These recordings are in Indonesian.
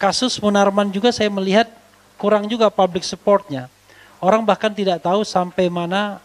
Kasus Munarman juga saya melihat kurang juga public supportnya. Orang bahkan tidak tahu sampai mana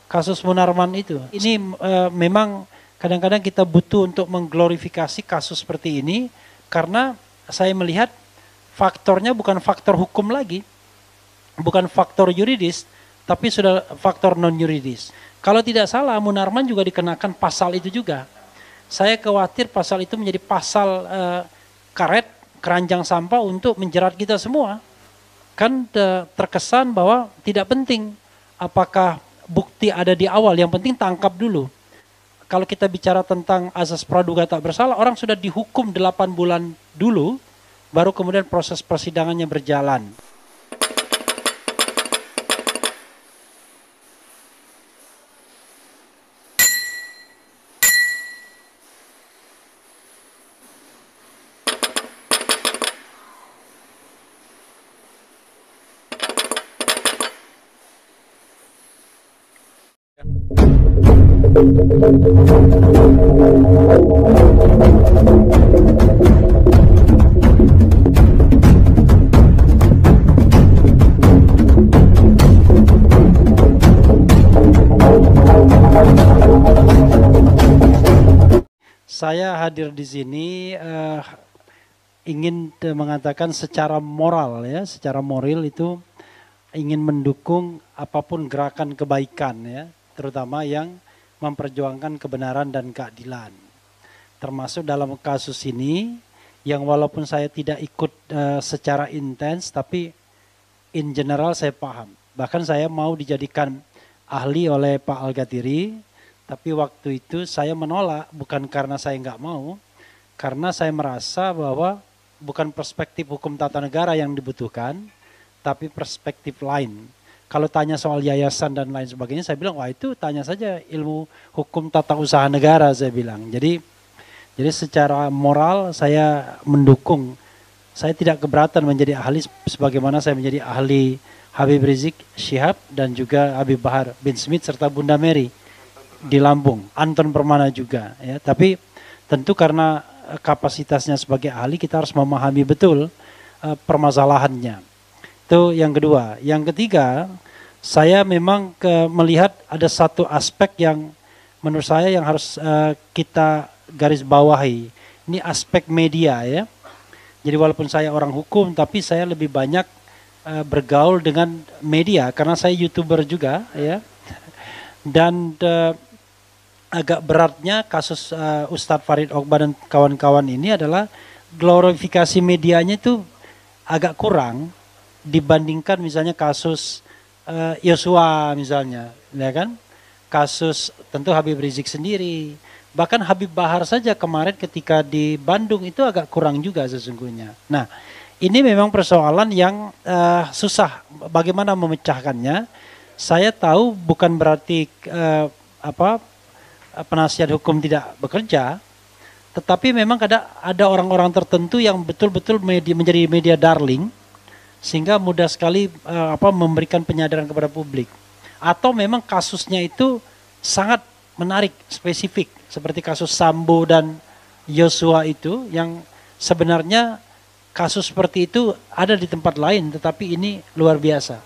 kasus Munarman itu. Ini memang kadang-kadang kita butuh untuk mengglorifikasi kasus seperti ini karena saya melihat faktornya bukan faktor hukum lagi, bukan faktor yuridis, tapi sudah faktor non yuridis. Kalau tidak salah Munarman juga dikenakan pasal itu juga. Saya khawatir pasal itu menjadi pasal karet keranjang sampah untuk menjerat kita semua. Kan terkesan bahwa tidak penting apakah bukti ada di awal, yang penting tangkap dulu. Kalau kita bicara tentang azas praduga tak bersalah, orang sudah dihukum 8 bulan dulu, baru kemudian proses persidangannya berjalan. Saya hadir di sini ingin mengatakan secara moral ya, secara moral itu ingin mendukung apapun gerakan kebaikan ya, terutama yang memperjuangkan kebenaran dan keadilan. Termasuk dalam kasus ini yang walaupun saya tidak ikut secara intens, tapi in general saya paham. Bahkan saya mau dijadikan ahli oleh Pak Al-Ghatiri, tapi waktu itu saya menolak bukan karena saya nggak mau, karena saya merasa bahwa bukan perspektif hukum tata negara yang dibutuhkan, tapi perspektif lain. Kalau tanya soal yayasan dan lain sebagainya, saya bilang wah itu tanya saja ilmu hukum tata usaha negara, saya bilang. Jadi secara moral saya mendukung. Saya tidak keberatan menjadi ahli sebagaimana saya menjadi ahli Habib Rizik Syihab dan juga Habib Bahar bin Smith serta Bunda Mary di Lampung, Anton Permana juga ya. Tapi tentu karena kapasitasnya sebagai ahli kita harus memahami betul permasalahannya. Itu yang kedua. Yang ketiga, saya memang melihat ada satu aspek yang menurut saya yang harus kita garis bawahi. Ini aspek media ya. Jadi walaupun saya orang hukum tapi saya lebih banyak bergaul dengan media karena saya YouTuber juga ya. Dan agak beratnya kasus Ustadz Farid Ogbah dan kawan-kawan ini adalah glorifikasi medianya itu agak kurang dibandingkan misalnya kasus Yosua misalnya, ya kan? Kasus tentu Habib Rizik sendiri, bahkan Habib Bahar saja kemarin ketika di Bandung itu agak kurang juga sesungguhnya. Nah, ini memang persoalan yang susah bagaimana memecahkannya. Saya tahu bukan berarti penasihat hukum tidak bekerja, tetapi memang ada orang-orang tertentu yang betul-betul menjadi media darling, sehingga mudah sekali memberikan penyadaran kepada publik. Atau memang kasusnya itu sangat menarik, spesifik, seperti kasus Sambo dan Yosua itu, yang sebenarnya kasus seperti itu ada di tempat lain, tetapi ini luar biasa.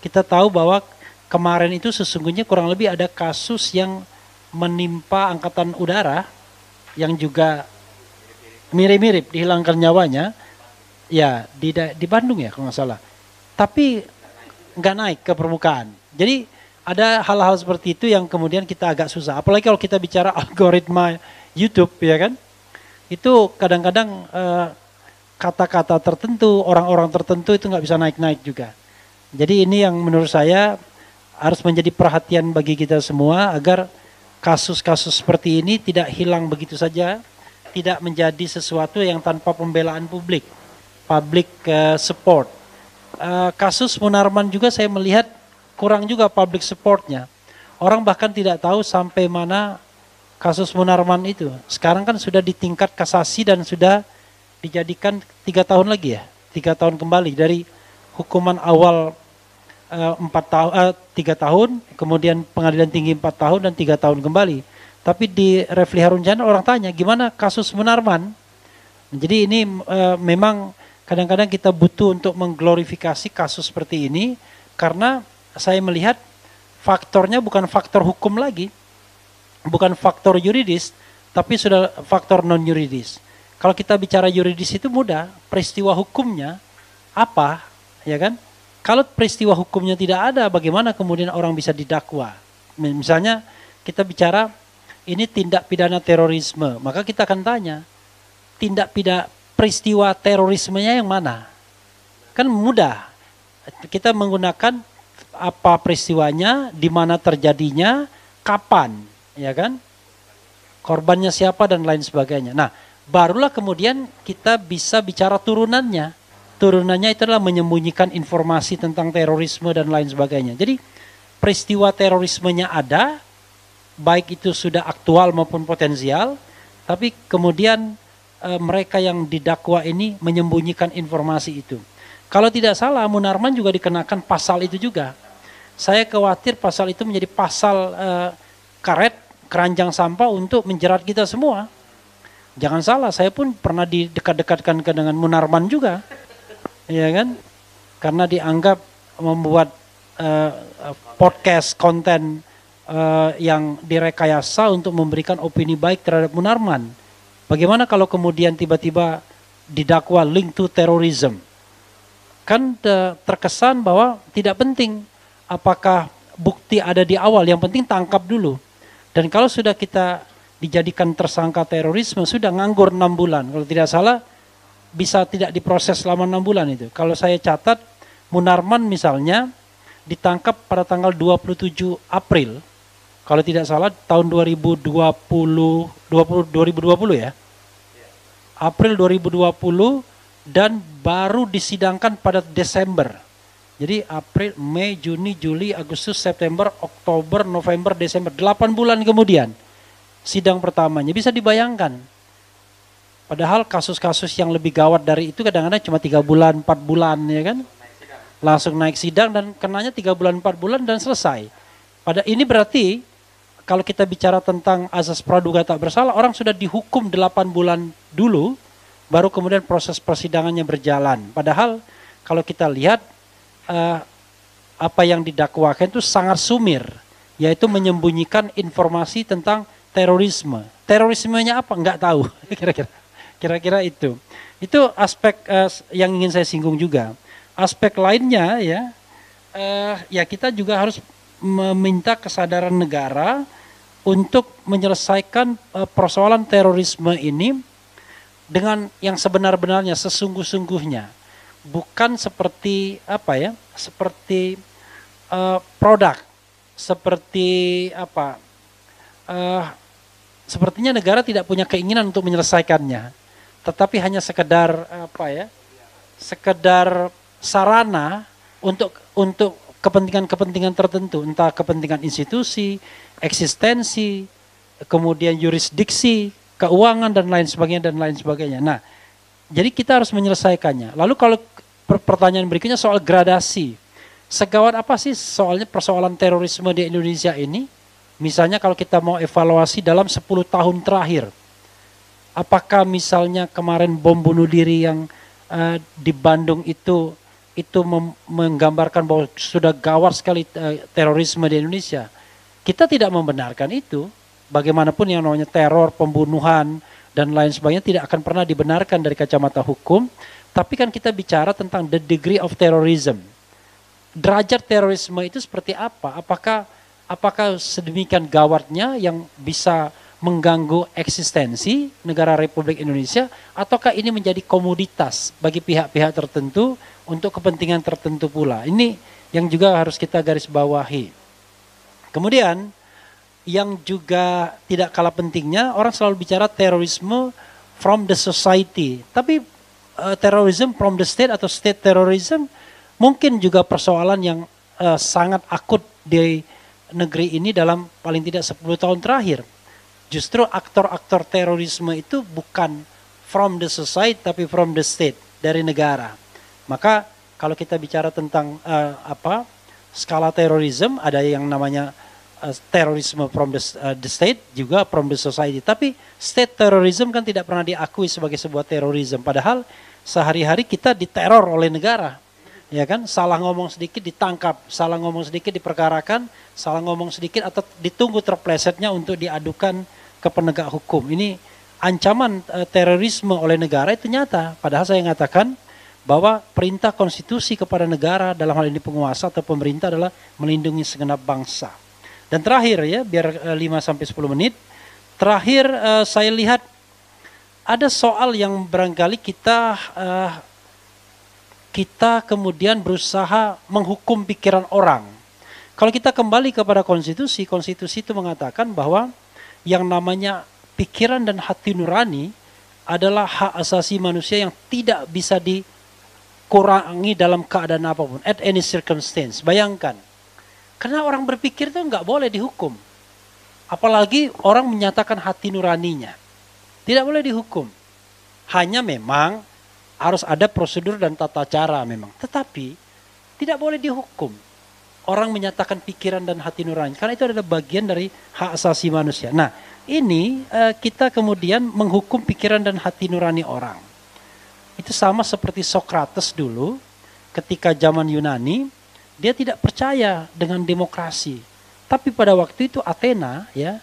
Kita tahu bahwa kemarin itu sesungguhnya kurang lebih ada kasus yang menimpa angkatan udara yang juga mirip-mirip dihilangkan nyawanya ya di Bandung ya kalau nggak salah, tapi nggak naik ke permukaan. Jadi ada hal-hal seperti itu yang kemudian kita agak susah, apalagi kalau kita bicara algoritma YouTube ya kan, itu kadang-kadang kata-kata tertentu, orang-orang tertentu itu nggak bisa naik-naik juga. Jadi ini yang menurut saya harus menjadi perhatian bagi kita semua agar kasus-kasus seperti ini tidak hilang begitu saja, tidak menjadi sesuatu yang tanpa pembelaan publik, public support. Kasus Munarman juga saya melihat kurang juga public supportnya. Orang bahkan tidak tahu sampai mana kasus Munarman itu. Sekarang kan sudah di tingkat kasasi dan sudah dijadikan 3 tahun lagi ya, 3 tahun kembali dari hukuman awal 3 tahun, kemudian pengadilan tinggi 4 tahun dan 3 tahun kembali. Tapi di Refli Harun Jana orang tanya, gimana kasus Munarman? Jadi ini memang kadang-kadang kita butuh untuk mengglorifikasi kasus seperti ini karena saya melihat faktornya bukan faktor hukum lagi, bukan faktor yuridis, tapi sudah faktor non yuridis. Kalau kita bicara yuridis itu mudah, peristiwa hukumnya apa, ya kan? Kalau peristiwa hukumnya tidak ada, bagaimana kemudian orang bisa didakwa? Misalnya kita bicara ini tindak pidana terorisme, maka kita akan tanya, tindak pidana peristiwa terorismenya yang mana? Kan mudah. Kita menggunakan apa peristiwanya, di mana terjadinya, kapan, ya kan? Korbannya siapa dan lain sebagainya. Nah, barulah kemudian kita bisa bicara turunannya. Turunannya itu adalah menyembunyikan informasi tentang terorisme dan lain sebagainya. Jadi peristiwa terorismenya ada, baik itu sudah aktual maupun potensial, tapi kemudian mereka yang didakwa ini menyembunyikan informasi itu. Kalau tidak salah, Munarman juga dikenakan pasal itu juga. Saya khawatir pasal itu menjadi pasal karet, keranjang sampah untuk menjerat kita semua. Jangan salah, saya pun pernah didekat-dekatkan dengan Munarman juga. Ya kan? Karena dianggap membuat podcast konten yang direkayasa untuk memberikan opini baik terhadap Munarman. Bagaimana kalau kemudian tiba-tiba didakwa link to terrorism? Kan terkesan bahwa tidak penting apakah bukti ada di awal, yang penting tangkap dulu. Dan kalau sudah kita dijadikan tersangka terorisme, sudah nganggur 6 bulan. Kalau tidak salah, bisa tidak diproses selama 6 bulan itu. Kalau saya catat, Munarman misalnya ditangkap pada tanggal 27 April. Kalau tidak salah tahun 2020 ya. April 2020 dan baru disidangkan pada Desember. Jadi April, Mei, Juni, Juli, Agustus, September, Oktober, November, Desember. 8 bulan kemudian sidang pertamanya. Bisa dibayangkan. Padahal kasus-kasus yang lebih gawat dari itu kadang-kadang cuma 3 bulan, 4 bulan ya kan. Langsung naik sidang dan kenanya 3 bulan, 4 bulan dan selesai. Pada ini berarti kalau kita bicara tentang azas praduga tak bersalah, orang sudah dihukum 8 bulan dulu, baru kemudian proses persidangannya berjalan. Padahal kalau kita lihat apa yang didakwakan itu sangat sumir, yaitu menyembunyikan informasi tentang terorisme. Terorismenya apa? Enggak tahu, kira-kira itu. Itu aspek yang ingin saya singgung juga. Aspek lainnya ya kita juga harus meminta kesadaran negara untuk menyelesaikan persoalan terorisme ini dengan yang sebenar-benarnya, sesungguh-sungguhnya. Bukan seperti seperti produk, seperti sepertinya negara tidak punya keinginan untuk menyelesaikannya, tetapi hanya sekedar sekedar sarana untuk kepentingan-kepentingan tertentu, entah kepentingan institusi, eksistensi, kemudian yurisdiksi, keuangan dan lain sebagainya. Nah, jadi kita harus menyelesaikannya. Lalu kalau pertanyaan berikutnya soal gradasi. Segawat apa sih soalnya persoalan terorisme di Indonesia ini? Misalnya kalau kita mau evaluasi dalam 10 tahun terakhir. Apakah misalnya kemarin bom bunuh diri yang di Bandung itu menggambarkan bahwa sudah gawat sekali terorisme di Indonesia. Kita tidak membenarkan itu. Bagaimanapun yang namanya teror, pembunuhan, dan lain sebagainya tidak akan pernah dibenarkan dari kacamata hukum. Tapi kan kita bicara tentang the degree of terrorism. Derajat terorisme itu seperti apa? Apakah sedemikian gawatnya yang bisa mengganggu eksistensi negara Republik Indonesia, ataukah ini menjadi komoditas bagi pihak-pihak tertentu untuk kepentingan tertentu pula? Ini yang juga harus kita garis bawahi. Kemudian yang juga tidak kalah pentingnya, orang selalu bicara terorisme from the society. Tapi terrorism from the state atau state terrorism mungkin juga persoalan yang sangat akut di negeri ini dalam paling tidak 10 tahun terakhir. Justru aktor-aktor terorisme itu bukan from the society tapi from the state, dari negara. Maka kalau kita bicara tentang skala terorisme, ada yang namanya terorisme from the state, juga from the society. Tapi state terrorism kan tidak pernah diakui sebagai sebuah terorisme. Padahal sehari-hari kita diteror oleh negara. Ya kan, salah ngomong sedikit ditangkap, salah ngomong sedikit diperkarakan, salah ngomong sedikit atau ditunggu terplesetnya untuk diadukan ke penegak hukum. Ini ancaman terorisme oleh negara itu nyata. Padahal saya mengatakan bahwa perintah konstitusi kepada negara dalam hal ini penguasa atau pemerintah adalah melindungi segenap bangsa. Dan terakhir ya, biar 5-10 menit, terakhir saya lihat ada soal yang barangkali kita kemudian berusaha menghukum pikiran orang. Kalau kita kembali kepada konstitusi, konstitusi itu mengatakan bahwa yang namanya pikiran dan hati nurani adalah hak asasi manusia yang tidak bisa dikurangi dalam keadaan apapun, at any circumstance. Bayangkan, karena orang berpikir itu nggak boleh dihukum. Apalagi orang menyatakan hati nuraninya. Tidak boleh dihukum. Hanya memang harus ada prosedur dan tata cara memang. Tetapi tidak boleh dihukum orang menyatakan pikiran dan hati nurani. Karena itu adalah bagian dari hak asasi manusia. Nah ini kita kemudian menghukum pikiran dan hati nurani orang. Itu sama seperti Socrates dulu ketika zaman Yunani. Dia tidak percaya dengan demokrasi. Tapi pada waktu itu Athena, ya,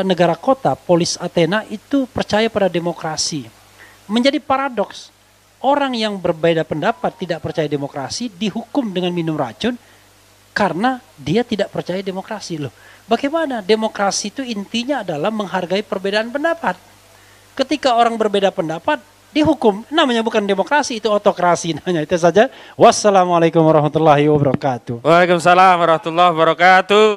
negara kota, polis Athena itu percaya pada demokrasi. Menjadi paradoks. Orang yang berbeda pendapat tidak percaya demokrasi dihukum dengan minum racun karena dia tidak percaya demokrasi. Loh, bagaimana? Demokrasi itu intinya adalah menghargai perbedaan pendapat. Ketika orang berbeda pendapat dihukum, namanya bukan demokrasi, itu otokrasi namanya. Itu saja. Wassalamualaikum warahmatullahi wabarakatuh. Waalaikumsalam warahmatullahi wabarakatuh.